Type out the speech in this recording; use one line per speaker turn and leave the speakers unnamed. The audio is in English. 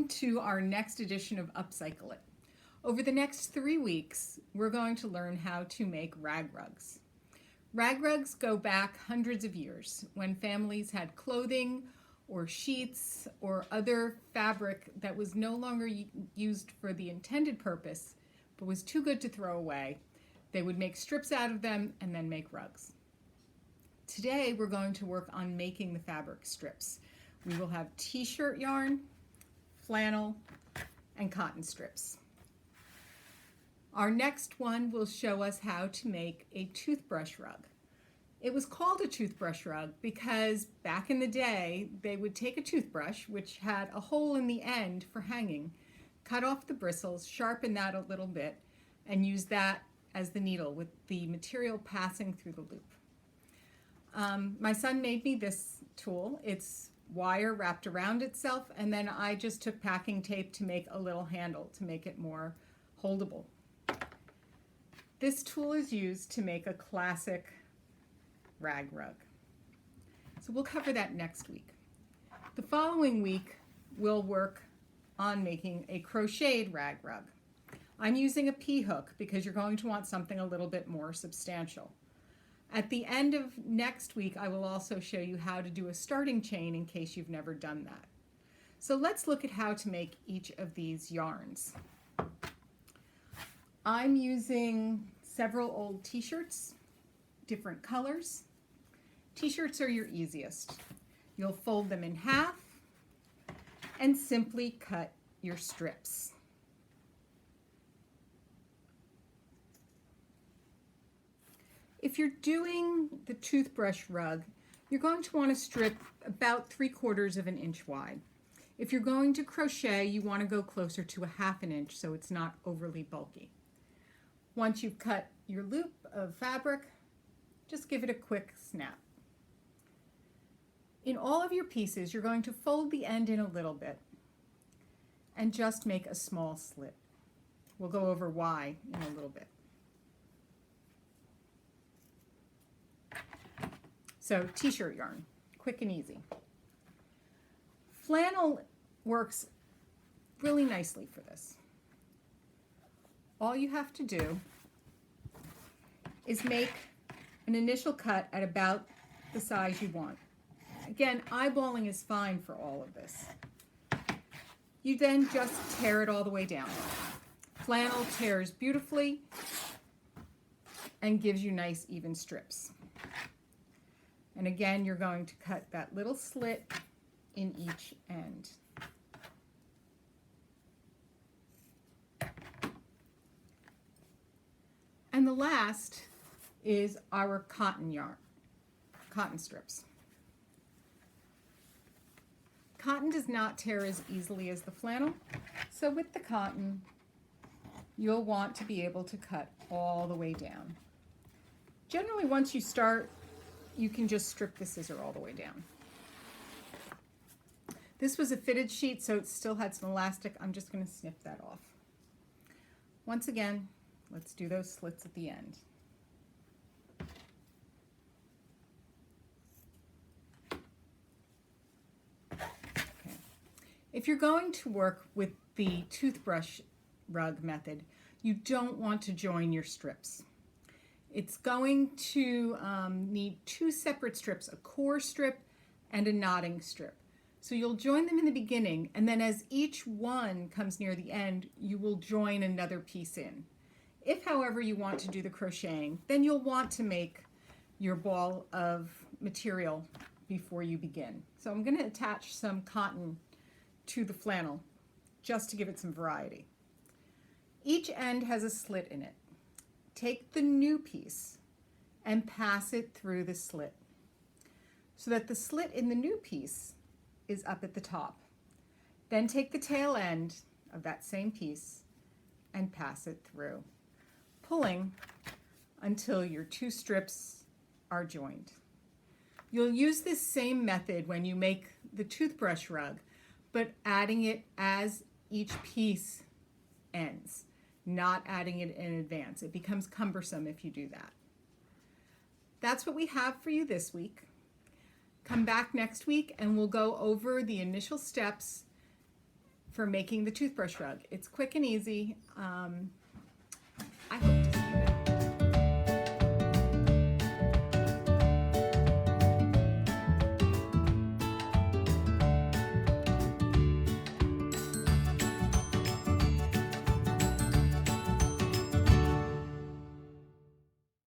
Welcome to our next edition of Upcycle It. Over the next 3 weeks, we're going to learn how to make rag rugs. Rag rugs go back hundreds of years when families had clothing or sheets or other fabric that was no longer used for the intended purpose but was too good to throw away. They would make strips out of them and then make rugs. Today we're going to work on making the fabric strips. We will have t-shirt yarn, flannel, and cotton strips. Our next one will show us how to make a toothbrush rug. It was called a toothbrush rug because back in the day they would take a toothbrush, which had a hole in the end for hanging, cut off the bristles, sharpen that a little bit, and use that as the needle with the material passing through the loop. My son made me this tool. It's wire wrapped around itself, and then I just took packing tape to make a little handle to make it more holdable. This tool is used to make a classic rag rug. So we'll cover that next week. The following week we'll work on making a crocheted rag rug. I'm using a P-hook because you're going to want something a little bit more substantial. At the end of next week, I will also show you how to do a starting chain in case you've never done that. So let's look at how to make each of these yarns. I'm using several old t-shirts, different colors. T-shirts are your easiest. You'll fold them in half and simply cut your strips. If you're doing the toothbrush rug, you're going to want to strip about 3/4 of an inch wide. If you're going to crochet, you want to go closer to a 1/2 inch so it's not overly bulky. Once you've cut your loop of fabric, just give it a quick snap. In all of your pieces, you're going to fold the end in a little bit and just make a small slit. We'll go over why in a little bit. So t-shirt yarn, quick and easy. Flannel works really nicely for this. All you have to do is make an initial cut at about the size you want. Again, eyeballing is fine for all of this. You then just tear it all the way down. Flannel tears beautifully and gives you nice even strips. And again, you're going to cut that little slit in each end. And the last is our cotton yarn, cotton strips. Cotton does not tear as easily as the flannel, so with the cotton, you'll want to be able to cut all the way down. Generally, once you start, you can just strip the scissor all the way down. This was a fitted sheet, so it still had some elastic. I'm just going to snip that off. Once again, let's do those slits at the end. Okay. If you're going to work with the toothbrush rug method, you don't want to join your strips. It's going to need 2 separate strips, a core strip and a knotting strip. So you'll join them in the beginning, and then as each one comes near the end, you will join another piece in. If, however, you want to do the crocheting, then you'll want to make your ball of material before you begin. So I'm going to attach some cotton to the flannel just to give it some variety. Each end has a slit in it. Take the new piece and pass it through the slit so that the slit in the new piece is up at the top. Then take the tail end of that same piece and pass it through, pulling until your 2 strips are joined. You'll use this same method when you make the toothbrush rug, but adding it as each piece ends, not adding it in advance. It becomes cumbersome if you do that. That's what we have for you this week. Come back next week and we'll go over the initial steps for making the toothbrush rug. It's quick and easy. I hope